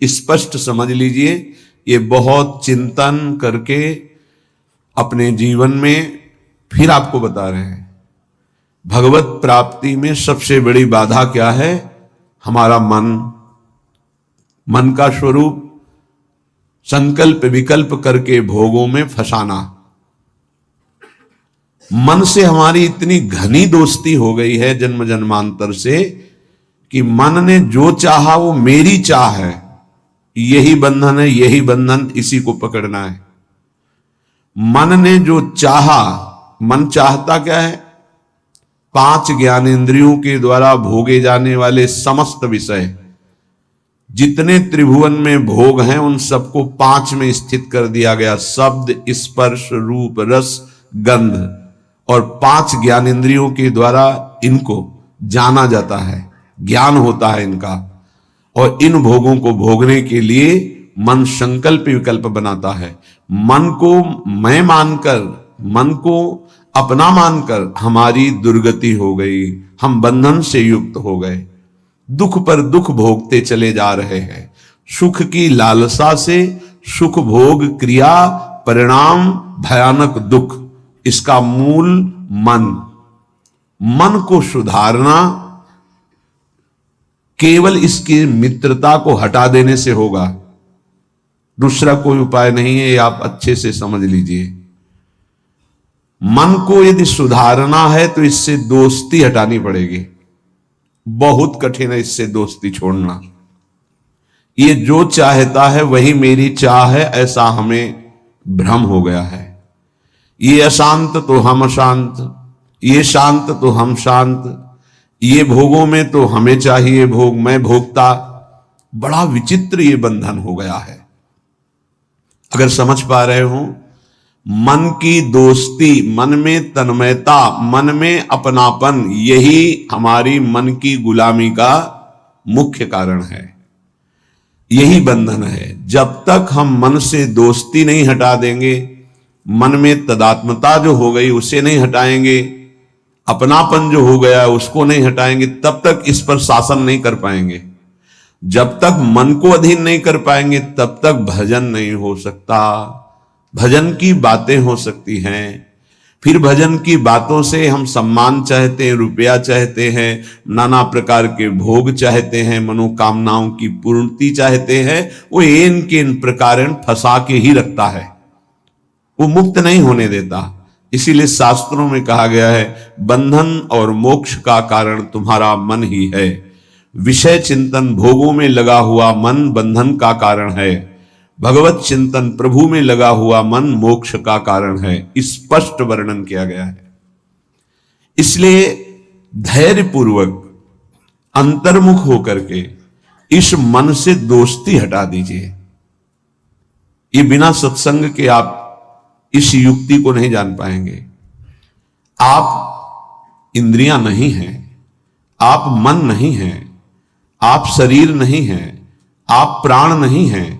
स्पष्ट समझ लीजिए। ये बहुत चिंतन करके अपने जीवन में फिर आपको बता रहे हैं, भगवत प्राप्ति में सबसे बड़ी बाधा क्या है? हमारा मन। मन का स्वरूप संकल्प विकल्प करके भोगों में फंसाना। मन से हमारी इतनी घनी दोस्ती हो गई है जन्म जन्मांतर से कि मन ने जो चाहा वो मेरी चाह है, यही बंधन है, यही बंधन, इसी को पकड़ना है। मन ने जो चाहा, मन चाहता क्या है? 5 ज्ञानेंद्रियों के द्वारा भोगे जाने वाले समस्त विषय, जितने त्रिभुवन में भोग हैं उन सबको 5 में स्थित कर दिया गया। शब्द, स्पर्श, रूप, रस, गंध, और 5 ज्ञानेंद्रियों के द्वारा इनको जाना जाता है, ज्ञान होता है इनका। और इन भोगों को भोगने के लिए मन संकल्प विकल्प बनाता है। मन को मैं मानकर, मन को अपना मानकर हमारी दुर्गति हो गई, हम बंधन से युक्त हो गए, दुख पर दुख भोगते चले जा रहे हैं। सुख की लालसा से सुख भोग क्रिया परिणाम भयानक दुख, इसका मूल मन। मन को सुधारना केवल इसकी मित्रता को हटा देने से होगा, दूसरा कोई उपाय नहीं है। ये आप अच्छे से समझ लीजिए। मन को यदि सुधारना है तो इससे दोस्ती हटानी पड़ेगी। बहुत कठिन है इससे दोस्ती छोड़ना। ये जो चाहता है वही मेरी चाह है, ऐसा हमें भ्रम हो गया है। ये अशांत तो हम अशांत, ये शांत तो हम शांत, ये भोगों में तो हमें चाहिए भोग, मैं भोगता। बड़ा विचित्र ये बंधन हो गया है। अगर समझ पा रहे हो, मन की दोस्ती, मन में तन्मयता, मन में अपनापन, यही हमारी मन की गुलामी का मुख्य कारण है, यही बंधन है। जब तक हम मन से दोस्ती नहीं हटा देंगे, मन में तदात्मता जो हो गई उसे नहीं हटाएंगे, अपनापन जो हो गया उसको नहीं हटाएंगे, तब तक इस पर शासन नहीं कर पाएंगे। जब तक मन को अधीन नहीं कर पाएंगे तब तक भजन नहीं हो सकता। भजन की बातें हो सकती हैं, फिर भजन की बातों से हम सम्मान चाहते हैं, रुपया चाहते हैं, नाना प्रकार के भोग चाहते हैं, मनोकामनाओं की पूर्ति चाहते हैं। वो इन के इन प्रकार फंसा के ही रखता है, वो मुक्त नहीं होने देता। इसीलिए शास्त्रों में कहा गया है, बंधन और मोक्ष का कारण तुम्हारा मन ही है। विषय चिंतन भोगों में लगा हुआ मन बंधन का कारण है, भगवत चिंतन प्रभु में लगा हुआ मन मोक्ष का कारण है। स्पष्ट वर्णन किया गया है। इसलिए धैर्य पूर्वक अंतर्मुख होकर के इस मन से दोस्ती हटा दीजिए। ये बिना सत्संग के आप इस युक्ति को नहीं जान पाएंगे। आप इंद्रियां नहीं हैं, आप मन नहीं हैं, आप शरीर नहीं हैं, आप प्राण नहीं हैं,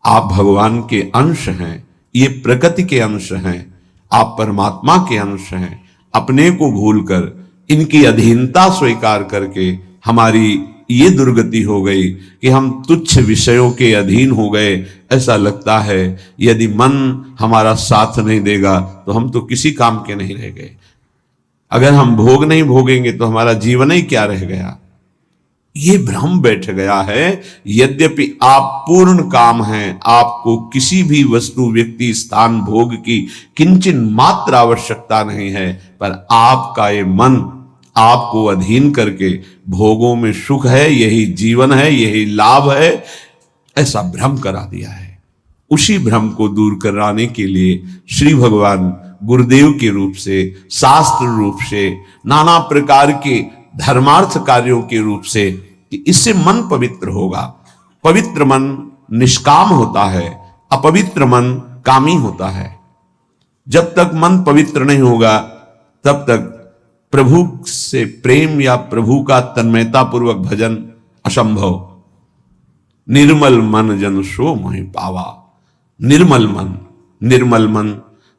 आप भगवान के अंश हैं, ये प्रकृति के अंश हैं, आप परमात्मा के अंश हैं। अपने को भूलकर इनकी अधीनता स्वीकार करके हमारी ये दुर्गति हो गई कि हम तुच्छ विषयों के अधीन हो गए। ऐसा लगता है यदि मन हमारा साथ नहीं देगा तो हम तो किसी काम के नहीं रह गए। अगर हम भोग नहीं भोगेंगे तो हमारा जीवन ही क्या रह गया। ये भ्रम बैठ गया है। यद्यपि आप पूर्ण काम हैं, आपको किसी भी वस्तु व्यक्ति स्थान भोग की किंचित मात्र आवश्यकता नहीं है, पर आपका ये मन आपको अधीन करके भोगों में सुख है, यही जीवन है, यही लाभ है, ऐसा भ्रम करा दिया है। उसी भ्रम को दूर कराने के लिए श्री भगवान गुरुदेव के रूप से, शास्त्र रूप से, नाना प्रकार के धर्मार्थ कार्यों के रूप से, कि इससे मन पवित्र होगा। पवित्र मन निष्काम होता है, अपवित्र मन कामी होता है। जब तक मन पवित्र नहीं होगा तब तक प्रभु से प्रेम या प्रभु का तन्मयता पूर्वक भजन असंभव। निर्मल मन जन सो मोहि पावा। निर्मल मन, निर्मल मन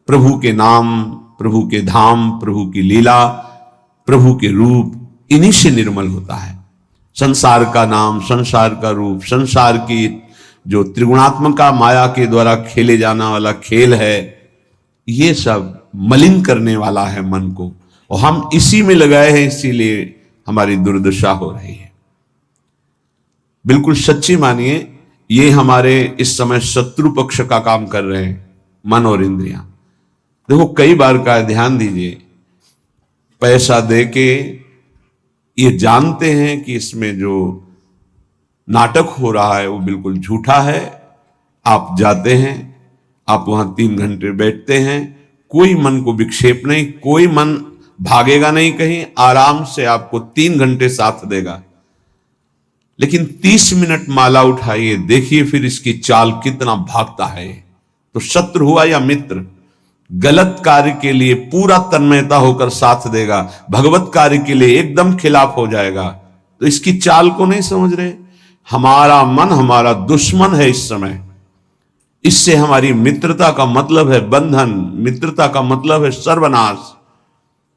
प्रभु के नाम, प्रभु के धाम, प्रभु की लीला, प्रभु के रूप, इन्हीं से निर्मल होता है। संसार का नाम, संसार का रूप, संसार की जो त्रिगुणात्मका माया के द्वारा खेले जाने वाला खेल है, ये सब मलिन करने वाला है मन को, और हम इसी में लगाए हैं, इसीलिए हमारी दुर्दशा हो रही है। बिल्कुल सच्ची मानिए, ये हमारे इस समय शत्रु पक्ष का काम कर रहे हैं, मन और इंद्रियां। देखो कई बार का ध्यान दीजिए, पैसा देके ये जानते हैं कि इसमें जो नाटक हो रहा है वो बिल्कुल झूठा है। आप जाते हैं, आप वहां 3 घंटे बैठते हैं, कोई मन को विक्षेप नहीं, कोई मन भागेगा नहीं कहीं, आराम से आपको 3 घंटे साथ देगा। लेकिन 30 मिनट माला उठाइए, देखिए फिर इसकी चाल कितना भागता है। तो शत्रु हुआ या मित्र, गलत कार्य के लिए पूरा तन्मयता होकर साथ देगा, भगवत कार्य के लिए एकदम खिलाफ हो जाएगा। तो इसकी चाल को नहीं समझ रहे। हमारा मन हमारा दुश्मन है इस समय। इससे हमारी मित्रता का मतलब है बंधन, मित्रता का मतलब है सर्वनाश।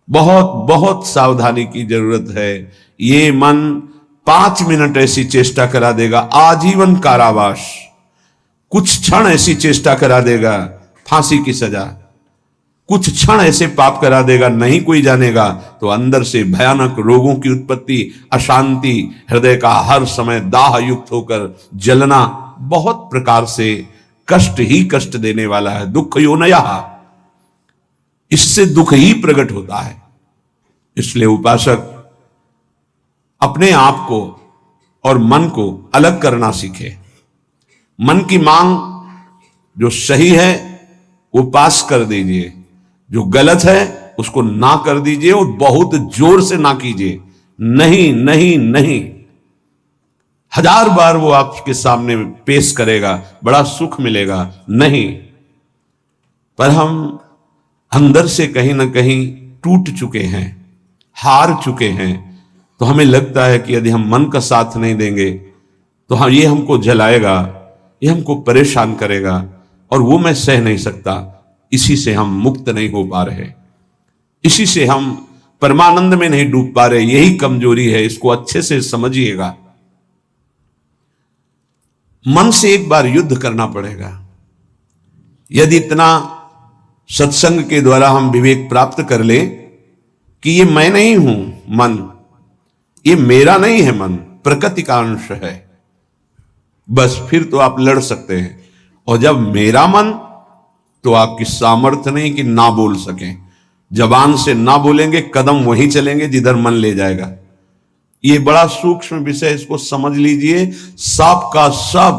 बहुत बहुत सावधानी की जरूरत है। ये मन 5 मिनट ऐसी चेष्टा करा देगा, आजीवन कारावास। कुछ क्षण ऐसी चेष्टा करा देगा, फांसी की सजा। कुछ क्षण ऐसे पाप करा देगा, नहीं कोई जानेगा, तो अंदर से भयानक रोगों की उत्पत्ति, अशांति, हृदय का हर समय दाह युक्त होकर जलना, बहुत प्रकार से कष्ट ही कष्ट देने वाला है। दुख योनया, इससे दुख ही प्रकट होता है। इसलिए उपासक अपने आप को और मन को अलग करना सीखे। मन की मांग जो सही है वो पास कर दीजिए, जो गलत है उसको ना कर दीजिए, और बहुत जोर से ना कीजिए। नहीं नहीं नहीं, 1000 बार वो आपके सामने पेश करेगा, बड़ा सुख मिलेगा। नहीं, पर हम अंदर से कहीं ना कहीं टूट चुके हैं, हार चुके हैं। तो हमें लगता है कि यदि हम मन का साथ नहीं देंगे तो हाँ, ये हमको जलाएगा, ये हमको परेशान करेगा, और वो मैं सह नहीं सकता। इसी से हम मुक्त नहीं हो पा रहे, इसी से हम परमानंद में नहीं डूब पा रहे। यही कमजोरी है, इसको अच्छे से समझिएगा। मन से एक बार युद्ध करना पड़ेगा। यदि इतना सत्संग के द्वारा हम विवेक प्राप्त कर ले कि ये मैं नहीं हूं, मन ये मेरा नहीं है, मन प्रकृति का अंश है, बस फिर तो आप लड़ सकते हैं। और जब मेरा मन, तो आपकी सामर्थ्य नहीं कि ना बोल सकें। जबान से ना बोलेंगे, कदम वहीं चलेंगे जिधर मन ले जाएगा। ये बड़ा सूक्ष्म विषय, इसको समझ लीजिए। सब का सब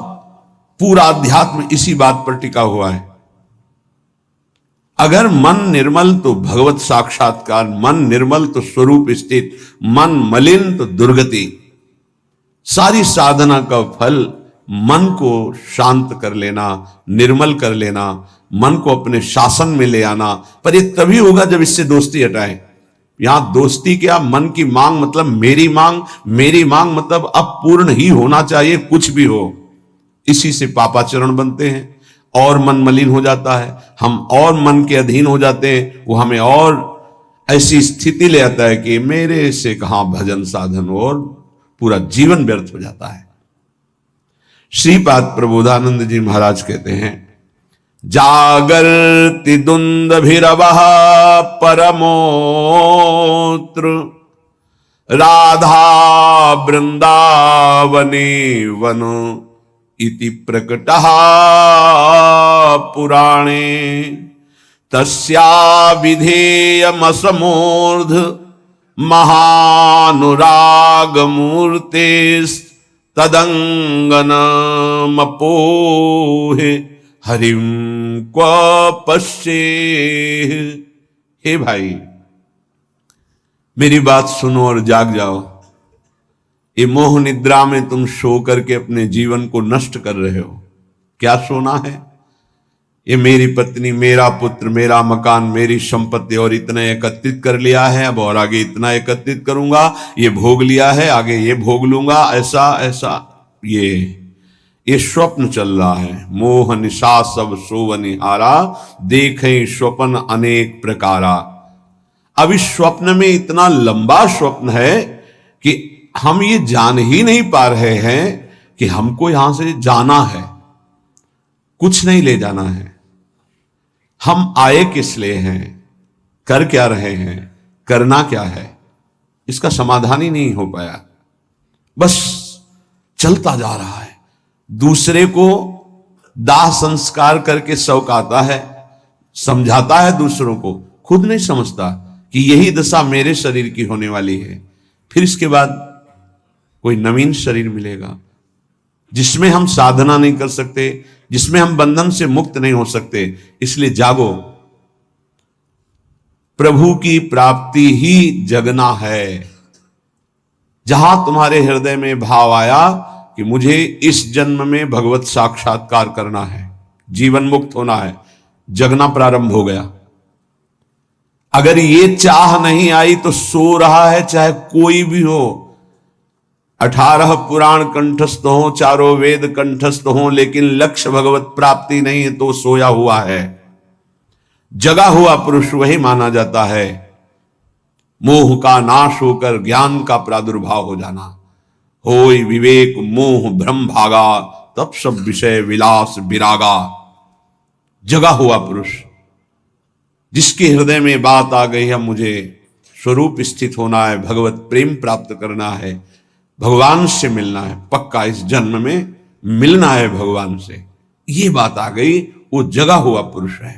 पूरा अध्यात्म इसी बात पर टिका हुआ है। अगर मन निर्मल तो भगवत साक्षात्कार, मन निर्मल तो स्वरूप स्थित, मन मलिन तो दुर्गति। सारी साधना का फल मन को शांत कर लेना, निर्मल कर लेना, मन को अपने शासन में ले आना। पर यह तभी होगा जब इससे दोस्ती हटाएं। यहां दोस्ती क्या, मन की मांग मतलब मेरी मांग, मेरी मांग मतलब अब पूर्ण ही होना चाहिए, कुछ भी हो। इसी से पापाचरण बनते हैं और मन मलिन हो जाता है, हम और मन के अधीन हो जाते हैं। वो हमें और ऐसी स्थिति ले आता है कि मेरे से कहां भजन साधन, और पूरा जीवन व्यर्थ हो जाता है। श्रीपाद प्रबोधानंद जी महाराज कहते हैं, जागर्ति दुंदभिरवः परमोत्र राधा वृंदावने वन इति प्रकटः पुराणे तस्या विधेयमसमूर्ध महानुरागमूर्तेस्तदंगनमपोहे हरिं क्व पश्ये। हे भाई, मेरी बात सुनो और जाग जाओ। ये मोह निद्रा में तुम सो करके अपने जीवन को नष्ट कर रहे हो। क्या सोना है? ये मेरी पत्नी, मेरा पुत्र, मेरा मकान, मेरी संपत्ति, और इतना एकत्रित कर लिया है, अब और आगे इतना एकत्रित करूंगा, ये भोग लिया है, आगे ये भोग लूंगा, ऐसा ऐसा। ये स्वप्न चल रहा है। मोह निशा सब सोवनिहारा, देखें स्वप्न अनेक प्रकारा। अब इस स्वप्न में इतना लंबा स्वप्न है कि हम ये जान ही नहीं पा रहे हैं कि हमको यहां से जाना है, कुछ नहीं ले जाना है। हम आए किस लिए हैं, कर क्या रहे हैं, करना क्या है, इसका समाधान ही नहीं हो पाया। बस चलता जा रहा है, दूसरे को दाह संस्कार करके शौकाता है, समझाता है दूसरों को, खुद नहीं समझता कि यही दशा मेरे शरीर की होने वाली है। फिर इसके बाद कोई नवीन शरीर मिलेगा जिसमें हम साधना नहीं कर सकते, जिसमें हम बंधन से मुक्त नहीं हो सकते। इसलिए जागो, प्रभु की प्राप्ति ही जगना है। जहां तुम्हारे हृदय में भाव आया कि मुझे इस जन्म में भगवत साक्षात्कार करना है, जीवन मुक्त होना है, जगना प्रारंभ हो गया। अगर ये चाह नहीं आई तो सो रहा है, चाहे कोई भी हो। 18 पुराण कंठस्थ हो, चारों वेद कंठस्थ हो, लेकिन लक्ष्य भगवत प्राप्ति नहीं है तो सोया हुआ है। जगा हुआ पुरुष वही माना जाता है। मोह का नाश होकर ज्ञान का प्रादुर्भाव हो जाना। होय विवेक मोह भ्रम भागा, तब सब विषय विलास विरागा। जगा हुआ पुरुष जिसके हृदय में बात आ गई है, मुझे स्वरूप स्थित होना है, भगवत प्रेम प्राप्त करना है, भगवान से मिलना है, पक्का इस जन्म में मिलना है भगवान से, ये बात आ गई, वो जगा हुआ पुरुष है।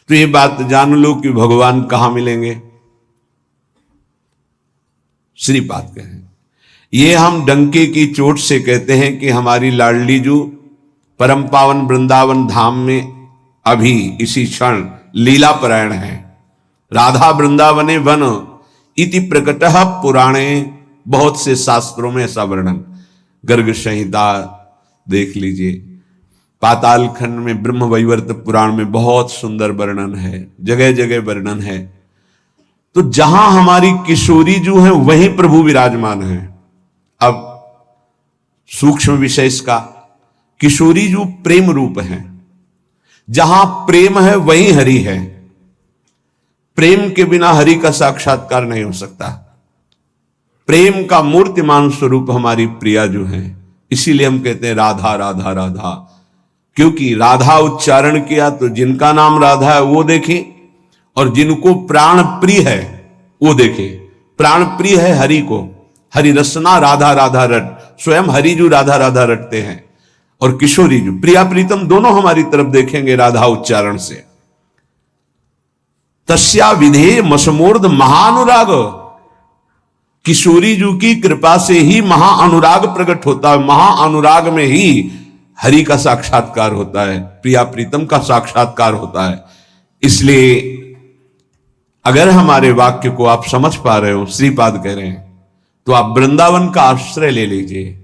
तो ये बात जान लो कि भगवान कहां मिलेंगे। श्रीपाद कहें, ये हम डंके की चोट से कहते हैं कि हमारी लाडली जू परम पावन वृंदावन धाम में अभी इसी क्षण लीला परायण है। राधा वृंदावने वन इति प्रकटः पुराणे, बहुत से शास्त्रों में ऐसा वर्णन, गर्ग संहिता देख लीजिए, पाताल खंड में ब्रह्म वैवर्त पुराण में बहुत सुंदर वर्णन है, जगह जगह वर्णन है। तो जहां हमारी किशोरी जो है वहीं प्रभु विराजमान है। अब सूक्ष्म विषय इसका, किशोरी जो प्रेम रूप है, जहां प्रेम है वहीं हरि है। प्रेम के बिना हरि का साक्षात्कार नहीं हो सकता। प्रेम का मूर्तिमान स्वरूप हमारी प्रिया जो है, इसीलिए हम कहते हैं राधा राधा राधा, क्योंकि राधा उच्चारण किया तो जिनका नाम राधा है वो देखे, और जिनको प्राण प्रिय है वो देखे। प्राण प्रिय है हरि को, हरि रसना राधा राधा रट, स्वयं हरि जो राधा राधा रटते हैं, और किशोरी जो प्रिया प्रीतम दोनों हमारी तरफ देखेंगे राधा उच्चारण से। तस्या विधेय मसमोर्ध महानुराग, किशोरी जी की कृपा से ही महाअनुराग प्रकट होता है। महाअनुराग में ही हरि का साक्षात्कार होता है, प्रिया प्रीतम का साक्षात्कार होता है। इसलिए अगर हमारे वाक्य को आप समझ पा रहे हो, श्रीपाद कह रहे हैं, तो आप वृंदावन का आश्रय ले लीजिए।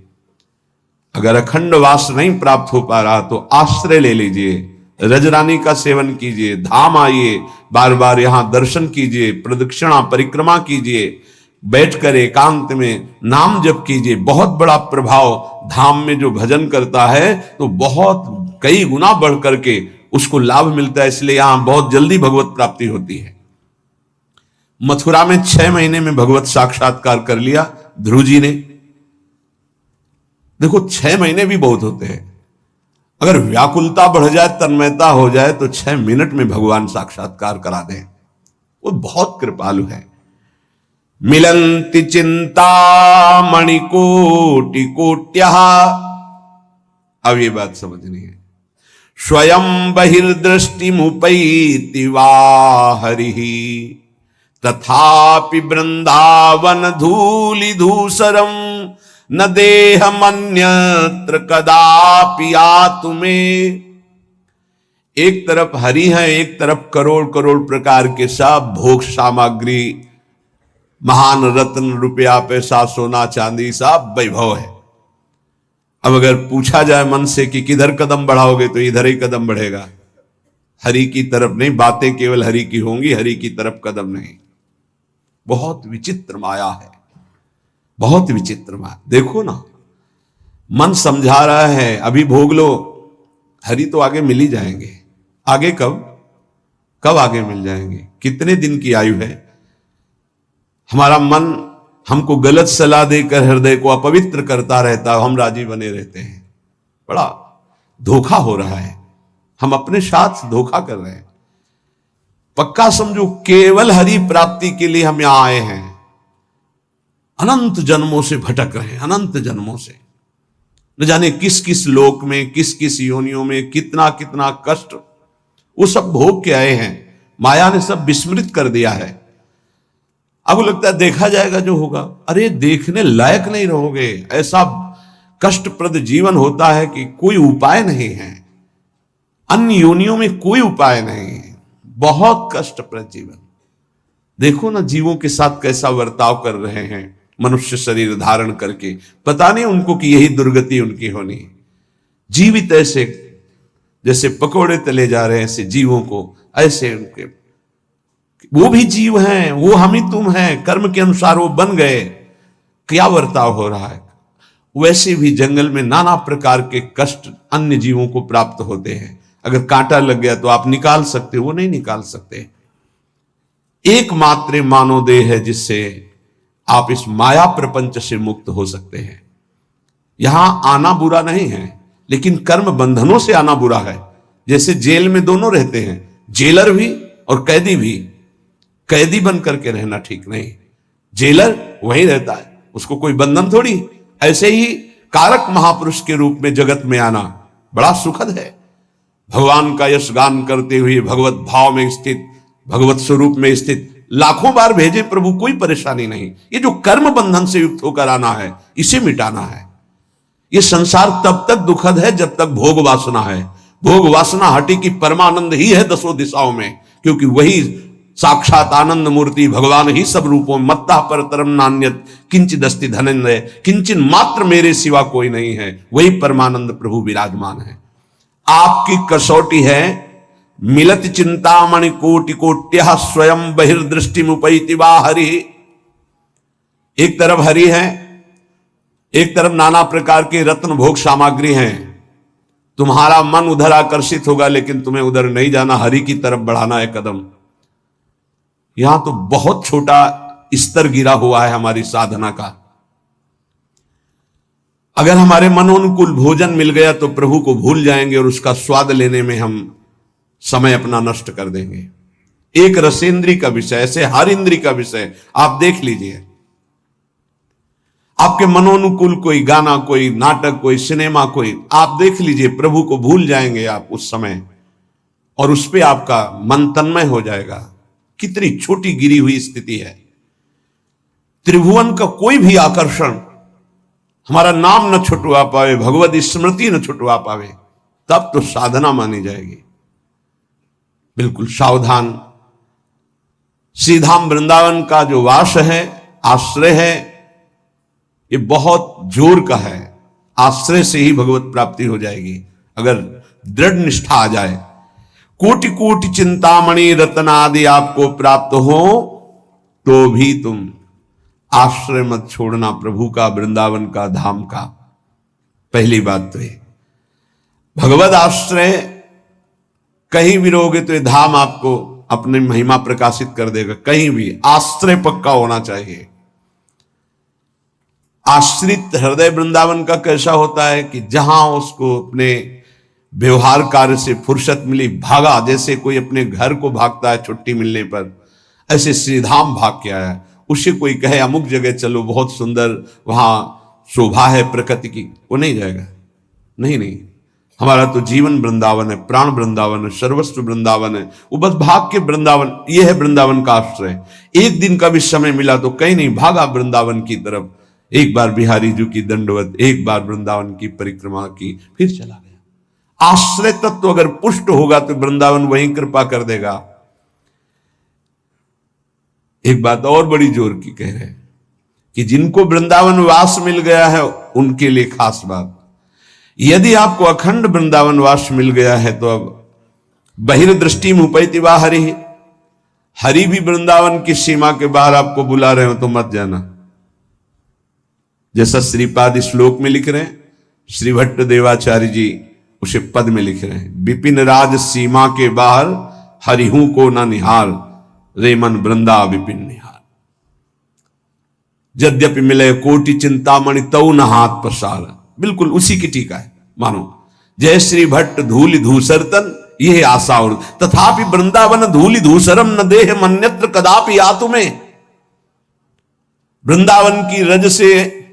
अगर अखंड वास नहीं प्राप्त हो पा रहा तो आश्रय ले लीजिए, रजरानी का सेवन कीजिए, धाम आइए, बार बार यहां दर्शन कीजिए, प्रदक्षिणा परिक्रमा कीजिए, बैठकर एकांत में नाम जप कीजिए। बहुत बड़ा प्रभाव धाम में जो भजन करता है तो बहुत कई गुना बढ़ करके उसको लाभ मिलता है। इसलिए यहां बहुत जल्दी भगवत प्राप्ति होती है। मथुरा में 6 महीने में भगवत साक्षात्कार कर लिया ध्रुव जी ने। देखो 6 महीने भी बहुत होते हैं। अगर व्याकुलता बढ़ जाए, तन्मयता हो जाए, तो 6 मिनट में भगवान साक्षात्कार करा दें। वो बहुत कृपालु है। मिलंति चिंता मणिकोटि कोट्या, अब ये बात समझनी है। स्वयं बहिर्दृष्टि मुपैति वा हरिः, तथापि वृंदावन धूलि धूसरम न देहमन्यत्र कदापि आतुमे। एक तरफ हरि है, एक तरफ करोड़ करोड़ प्रकार के सब भोग सामग्री, महान रत्न, रुपया, पैसा, सोना चांदी, सब वैभव है। अब अगर पूछा जाए मन से कि किधर कदम बढ़ाओगे, तो इधर ही कदम बढ़ेगा, हरि की तरफ नहीं। बातें केवल हरि की होंगी, हरि की तरफ कदम नहीं। बहुत विचित्र माया है, बहुत विचित्र माया। देखो ना, मन समझा रहा है अभी भोग लो, हरि तो आगे मिल ही जाएंगे। आगे कब कब आगे मिल जाएंगे? कितने दिन की आयु है? हमारा मन हमको गलत सलाह देकर हृदय को अपवित्र करता रहता, हम राजी बने रहते हैं। बड़ा धोखा हो रहा है, हम अपने साथ धोखा कर रहे हैं। पक्का समझो, केवल हरि प्राप्ति के लिए हम यहां आए हैं। अनंत जन्मों से भटक रहे हैं, अनंत जन्मों से, न जाने किस किस लोक में, किस किस योनियों में कितना कितना कष्ट वो सब भोग के आए हैं। माया ने सब विस्मृत कर दिया है। अब लगता है देखा जाएगा जो होगा। अरे देखने लायक नहीं रहोगे। ऐसा कष्टप्रद जीवन होता है कि कोई उपाय नहीं है। अन्य योनियों में कोई उपाय नहीं है। बहुत कष्टप्रद जीवन। देखो ना जीवों के साथ कैसा बर्ताव कर रहे हैं मनुष्य शरीर धारण करके। पता नहीं उनको कि यही दुर्गति उनकी होनी है। जीवित ऐसे जैसे पकोड़े तले जा रहे हैं, ऐसे जीवों को, ऐसे उनके, वो भी जीव हैं, वो हम ही तुम हैं, कर्म के अनुसार वो बन गए। क्या बर्ताव हो रहा है। वैसे भी जंगल में नाना प्रकार के कष्ट अन्य जीवों को प्राप्त होते हैं। अगर कांटा लग गया तो आप निकाल सकते हो, वो नहीं निकाल सकते। एकमात्र मानव देह है जिससे आप इस माया प्रपंच से मुक्त हो सकते हैं। यहां आना बुरा नहीं है, लेकिन कर्म बंधनों से आना बुरा है। जैसे जेल में दोनों रहते हैं, जेलर भी और कैदी भी। कैदी बन करके रहना ठीक नहीं, जेलर वहीं रहता है, उसको कोई बंधन थोड़ी। ऐसे ही कारक महापुरुष के रूप में जगत में आना बड़ा सुखद है। भगवान का यश गान करते हुए भगवत भाव में स्थित, भगवत स्वरूप में स्थित लाखों बार भेजे प्रभु, कोई परेशानी नहीं। ये जो कर्म बंधन से युक्त होकर आना है, इसे मिटाना है। ये संसार तब तक दुखद है जब तक भोग वासना है। भोग वासना हटी की परमानंद ही है दसों दिशाओं में, क्योंकि वही साक्षात आनंद मूर्ति भगवान ही सब रूपों में। मत्ता पर तरम नान्यत किंचिद अस्ति धनंजय, किंचन मात्र मेरे सिवा कोई नहीं है। वही परमानंद प्रभु विराजमान है। आपकी कसौटी है मिलत चिंतामणि कोटि कोट्य स्वयं बहिर्दृष्टि मुपैति वा हरि। एक तरफ हरि है, एक तरफ नाना प्रकार के रत्न भोग सामग्री हैं। तुम्हारा मन उधर आकर्षित होगा, लेकिन तुम्हें उधर नहीं जाना, हरि की तरफ बढ़ाना है कदम। यहां तो बहुत छोटा स्तर गिरा हुआ है हमारी साधना का। अगर हमारे मनोनुकूल भोजन मिल गया तो प्रभु को भूल जाएंगे और उसका स्वाद लेने में हम समय अपना नष्ट कर देंगे। एक रसेंद्री का विषय, ऐसे हर इंद्री का विषय आप देख लीजिए। आपके मनोनुकूल कोई गाना, कोई नाटक, कोई सिनेमा, कोई आप देख लीजिए, प्रभु को भूल जाएंगे आप उस समय, और उस पर आपका मन तन्मय हो जाएगा। कितनी छोटी गिरी हुई स्थिति है। त्रिभुवन का कोई भी आकर्षण हमारा नाम न छुटवा पावे, भगवत स्मृति न छुटवा पावे, तब तो साधना मानी जाएगी। बिल्कुल सावधान। श्रीधाम वृंदावन का जो वास है, आश्रय है, ये बहुत जोर का है। आश्रय से ही भगवत प्राप्ति हो जाएगी अगर दृढ़ निष्ठा आ जाए। कोटि कोटि चिंतामणि रत्न आदि आपको प्राप्त हो तो भी तुम आश्रय मत छोड़ना प्रभु का, वृंदावन का, धाम का। पहली बात तो ये भगवत आश्रय कहीं भी रहोगे तो ये धाम आपको अपनी महिमा प्रकाशित कर देगा। कहीं भी आश्रय पक्का होना चाहिए। आश्रित हृदय वृंदावन का कैसा होता है कि जहां उसको अपने व्यवहार कार्य से फुर्सत मिली भागा, जैसे कोई अपने घर को भागता है छुट्टी मिलने पर, ऐसे श्रीधाम भाग के आया। उसे कोई कहे अमुक जगह चलो, बहुत सुंदर वहां शोभा है प्रकृति की, वो नहीं जाएगा। नहीं, हमारा तो जीवन वृंदावन है, प्राण वृंदावन है, सर्वस्व वृंदावन है। वो बस भाग के वृंदावन, ये है वृंदावन का आश्रय। एक दिन का भी समय मिला तो कहीं नहीं, भागा वृंदावन की तरफ। एक बार बिहारी जी की दंडवत, एक बार वृंदावन की परिक्रमा की, फिर चला गया। आश्रय तत्व अगर पुष्ट होगा तो वृंदावन वहीं कृपा कर देगा। एक बात और बड़ी जोर की कह रहे हैं कि जिनको वृंदावन वास मिल गया है उनके लिए खास बात। यदि आपको अखंड वृंदावन वास मिल गया है तो अब बहिर्दृष्टि मुपैति वा हरि, हरि भी वृंदावन की सीमा के बाहर आपको बुला रहे हो तो मत जाना। जैसा श्रीपाद श्लोक में लिख रहे हैं, श्री भट्ट देवाचार्य जी उसे पद में लिख रहे हैं, विपिन राज सीमा के बाहर हरिहू को न निहार, रे मन वृंदा विपिन निहार। यद्यपि मिले कोटि चिंतामणि तऊ न हाथ पसार। बिल्कुल उसी की टीका है मानो। जय श्री भट्ट धूलि धूसरतन ये आशा और तथापि वृंदावन धूलि धूसरम न देह मन्यत्र कदापि आतु में। वृंदावन की रज से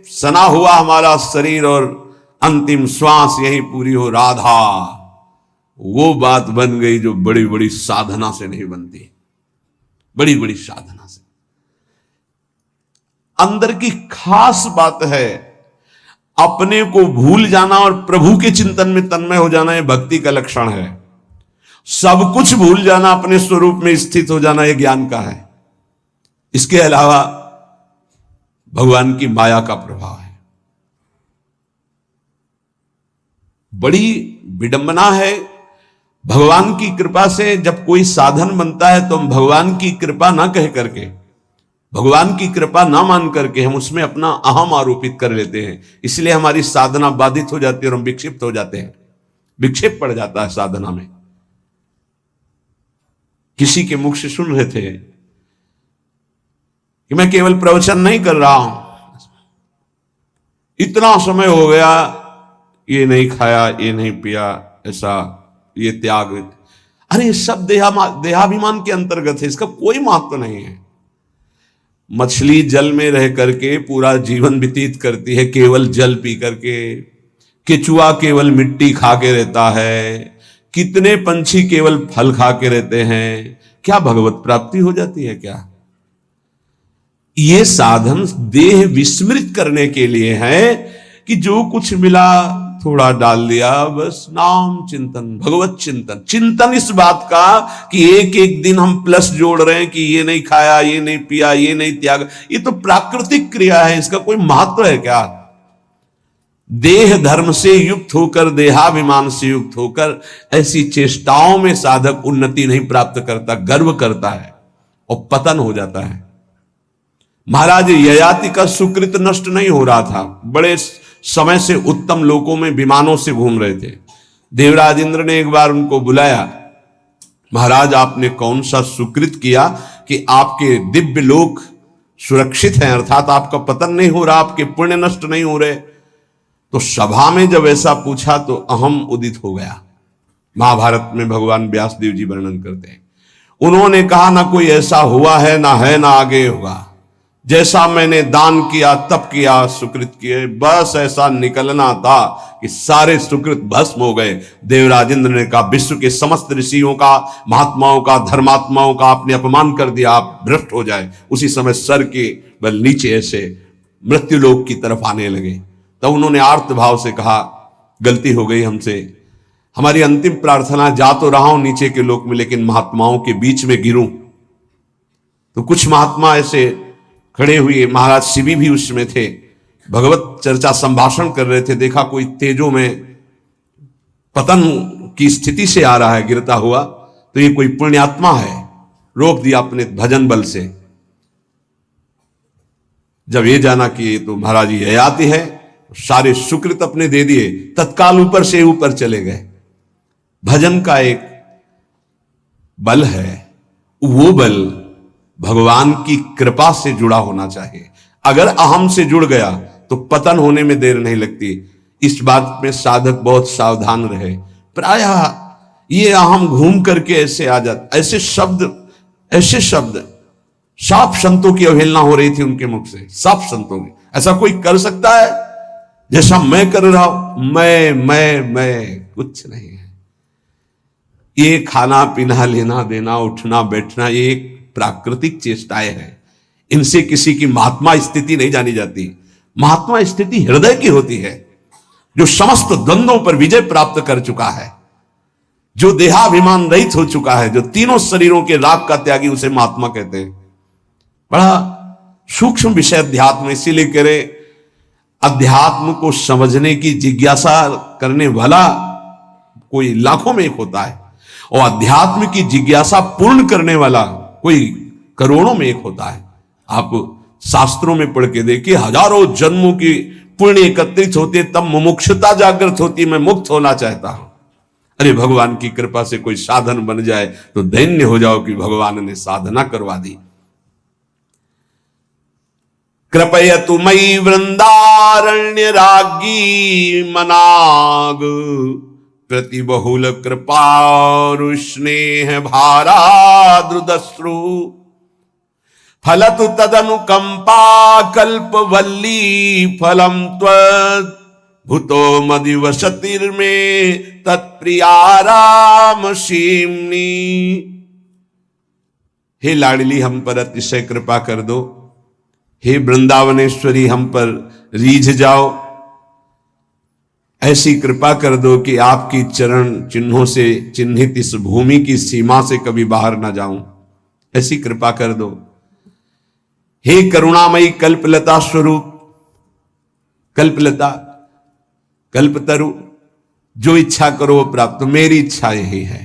सना हुआ हमारा शरीर और अंतिम श्वास यही पूरी हो राधा, वो बात बन गई जो बड़ी बड़ी साधना से नहीं बनती, बड़ी बड़ी साधना से। अंदर की खास बात है अपने को भूल जाना और प्रभु के चिंतन में तन्मय हो जाना, यह भक्ति का लक्षण है। सब कुछ भूल जाना, अपने स्वरूप में स्थित हो जाना, यह ज्ञान का है। इसके अलावा भगवान की माया का प्रभाव है। बड़ी विडंबना है, भगवान की कृपा से जब कोई साधन बनता है तो हम भगवान की कृपा ना कह करके, भगवान की कृपा ना मान करके हम उसमें अपना अहम आरोपित कर लेते हैं। इसलिए हमारी साधना बाधित हो जाती है और हम विक्षिप्त हो जाते हैं, विक्षेप पड़ जाता है साधना में। किसी के मुख से सुन रहे थे कि मैं केवल प्रवचन नहीं कर रहा हूं, इतना समय हो गया ये नहीं खाया, ये नहीं पिया, ऐसा ये त्याग। अरे ये सब देहाभिमान के अंतर्गत है, इसका कोई महत्व नहीं है। मछली जल में रह करके पूरा जीवन व्यतीत करती है केवल जल पी करके, केचुआ केवल मिट्टी खा के रहता है, कितने पंछी केवल फल खा के रहते हैं। क्या भगवत प्राप्ति हो जाती है क्या? ये साधन देह विस्मृत करने के लिए है कि जो कुछ मिला थोड़ा डाल दिया, बस नाम चिंतन, भगवत चिंतन। चिंतन इस बात का कि एक एक दिन हम प्लस जोड़ रहे हैं कि ये नहीं खाया, ये नहीं पिया, ये नहीं त्याग, ये तो प्राकृतिक क्रिया है, इसका कोई महत्व है क्या? देह धर्म से युक्त होकर, देहाभिमान से युक्त होकर ऐसी चेष्टाओं में साधक उन्नति नहीं प्राप्त करता, गर्व करता है और पतन हो जाता है। महाराज ययाति का सुकृत नष्ट नहीं हो रहा था, बड़े समय से उत्तम लोकों में विमानों से घूम रहे थे। देवराज इंद्र ने एक बार उनको बुलाया, महाराज आपने कौन सा सुकृत किया कि आपके दिव्य लोक सुरक्षित हैं, अर्थात आपका पतन नहीं हो रहा, आपके पुण्य नष्ट नहीं हो रहे। तो सभा में जब ऐसा पूछा तो अहम उदित हो गया। महाभारत में भगवान व्यासदेव जी वर्णन करते हैं, उन्होंने कहा ना कोई ऐसा हुआ है, ना आगे होगा। जैसा मैंने दान किया तप किया, सुकृत किए, बस ऐसा निकलना था कि सारे सुकृत भस्म हो गए। देवराज इंद्र ने कहा विश्व के समस्त ऋषियों का, महात्माओं का, धर्मात्माओं का आपने अपमान कर दिया, आप भ्रष्ट हो जाए। उसी समय सर के बल नीचे ऐसे मृत्युलोक की तरफ आने लगे। तब उन्होंने आर्त भाव से कहा गलती हो गई हमसे, हमारी अंतिम प्रार्थना, जा तो रहा हूं नीचे के लोक में लेकिन महात्माओं के बीच में गिरूं। तो कुछ महात्मा ऐसे खड़े हुए, महाराज शिवी भी उसमें थे, भगवत चर्चा संभाषण कर रहे थे। देखा कोई तेजो में पतन की स्थिति से आ रहा है गिरता हुआ, तो ये कोई पुण्यात्मा है, रोक दिया अपने भजन बल से। जब ये जाना कि ये तो महाराज ययाति है, सारे सुकृत अपने दे दिए, तत्काल ऊपर से ऊपर चले गए। भजन का एक बल है, वो बल भगवान की कृपा से जुड़ा होना चाहिए। अगर अहम से जुड़ गया तो पतन होने में देर नहीं लगती। इस बात में साधक बहुत सावधान रहे। प्रायः ये अहम घूम करके ऐसे आ जाता, ऐसे शब्द साफ संतों की अवहेलना हो रही थी उनके मुख से, साफ संतों की। ऐसा कोई कर सकता है जैसा मैं कर रहा हूं? मैं कुछ नहीं है। ये खाना पीना, लेना देना, उठना बैठना, ये एक प्राकृतिक चेष्टाएं हैं। इनसे किसी की महात्मा स्थिति नहीं जानी जाती। महात्मा स्थिति हृदय की होती है, जो समस्त द्वंद्वों पर विजय प्राप्त कर चुका है, जो देहाभिमान रहित हो चुका है, जो तीनों शरीरों के राग का त्यागी, उसे महात्मा कहते हैं। बड़ा सूक्ष्म विषय अध्यात्म, इसीलिए कह रहे अध्यात्म को समझने की जिज्ञासा करने वाला कोई लाखों में एक होता है, और अध्यात्म की जिज्ञासा पूर्ण करने वाला कोई करोड़ों में एक होता है। आप शास्त्रों में पढ़ के देखिए, हजारों जन्मों की पुण्य एकत्रित होते तब मुमुक्षुता जागृत होती, मैं मुक्त होना चाहता हूं। अरे भगवान की कृपा से कोई साधन बन जाए तो धन्य हो जाओ कि भगवान ने साधना करवा दी। कृपयतु मयि वृंदारण्य राज्ञी मनाग, प्रति बहुल कृपारु स्नेह भाराद्रुदश्रु, फलतु तदनुकंपा कल्पवल्ली फलम त्वत्, भूतो मदिवसतिर्मे तत्प्रियाराम सीमनी। हे लाडली हम पर अतिशय कृपा कर दो, हे वृंदावनेश्वरी हम पर रीझ जाओ, ऐसी कृपा कर दो कि आपकी चरण चिन्हों से चिन्हित इस भूमि की सीमा से कभी बाहर ना जाऊं, ऐसी कृपा कर दो। हे करुणामयी कल्पलता स्वरूप, कल्पलता कल्पतरु, जो इच्छा करो वो प्राप्त। मेरी इच्छा यही है,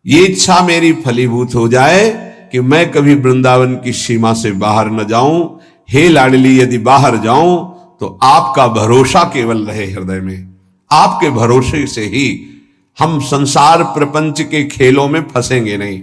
ये इच्छा मेरी फलीभूत हो जाए कि मैं कभी वृंदावन की सीमा से बाहर न जाऊं। हे लाडली, यदि बाहर जाऊं तो आपका भरोसा केवल रहे हृदय में, आपके भरोसे से ही हम संसार प्रपंच के खेलों में फंसेंगे नहीं।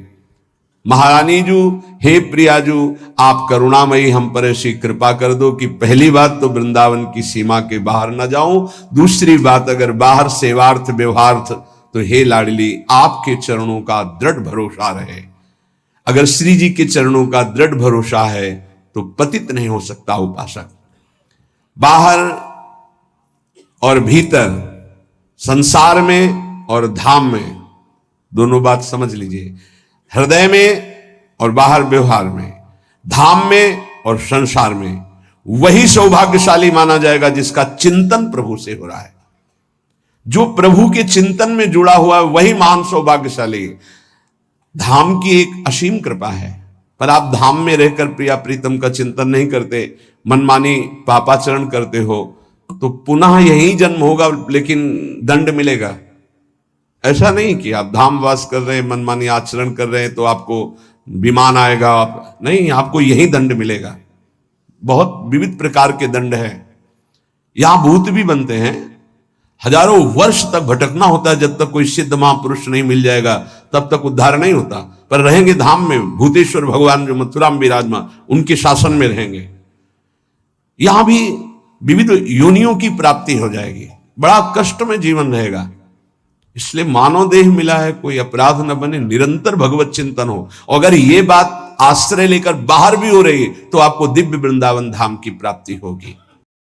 महारानी जू, हे प्रियाजू, आप करुणामयी हम पर ऐसी कृपा कर दो कि पहली बात तो वृंदावन की सीमा के बाहर न जाऊं, दूसरी बात अगर बाहर सेवार्थ व्यवहार्थ तो हे लाडली आपके चरणों का दृढ़ भरोसा रहे। अगर श्री जी के चरणों का दृढ़ भरोसा है तो पतित नहीं हो सकता उपासक। बाहर और भीतर, संसार में और धाम में, दोनों बात समझ लीजिए। हृदय में और बाहर व्यवहार में, धाम में और संसार में, वही सौभाग्यशाली माना जाएगा जिसका चिंतन प्रभु से हो रहा है। जो प्रभु के चिंतन में जुड़ा हुआ है वही महान सौभाग्यशाली है। धाम की एक असीम कृपा है, पर आप धाम में रहकर प्रिया प्रीतम का चिंतन नहीं करते, मनमानी पापाचरण करते हो, तो पुनः यही जन्म होगा लेकिन दंड मिलेगा। ऐसा नहीं कि आप धाम वास कर रहे हैं, मनमानी आचरण कर रहे हैं तो आपको विमान आएगा, आप नहीं, आपको यही दंड मिलेगा। बहुत विविध प्रकार के दंड है। यहां भूत भी बनते हैं, हजारों वर्ष तक भटकना होता है, जब तक कोई सिद्ध महापुरुष नहीं मिल जाएगा तब तक उद्धार नहीं होता। पर रहेंगे धाम में, भूतेश्वर भगवान जो मथुरा में विराजमान, उनके शासन में रहेंगे। यहां भी विविध योनियों की प्राप्ति हो जाएगी, बड़ा कष्ट में जीवन रहेगा। इसलिए मानव देह मिला है, कोई अपराध न बने, निरंतर भगवत चिंतन हो। अगर ये बात आश्रय लेकर बाहर भी हो रही है तो आपको दिव्य वृंदावन धाम की प्राप्ति होगी।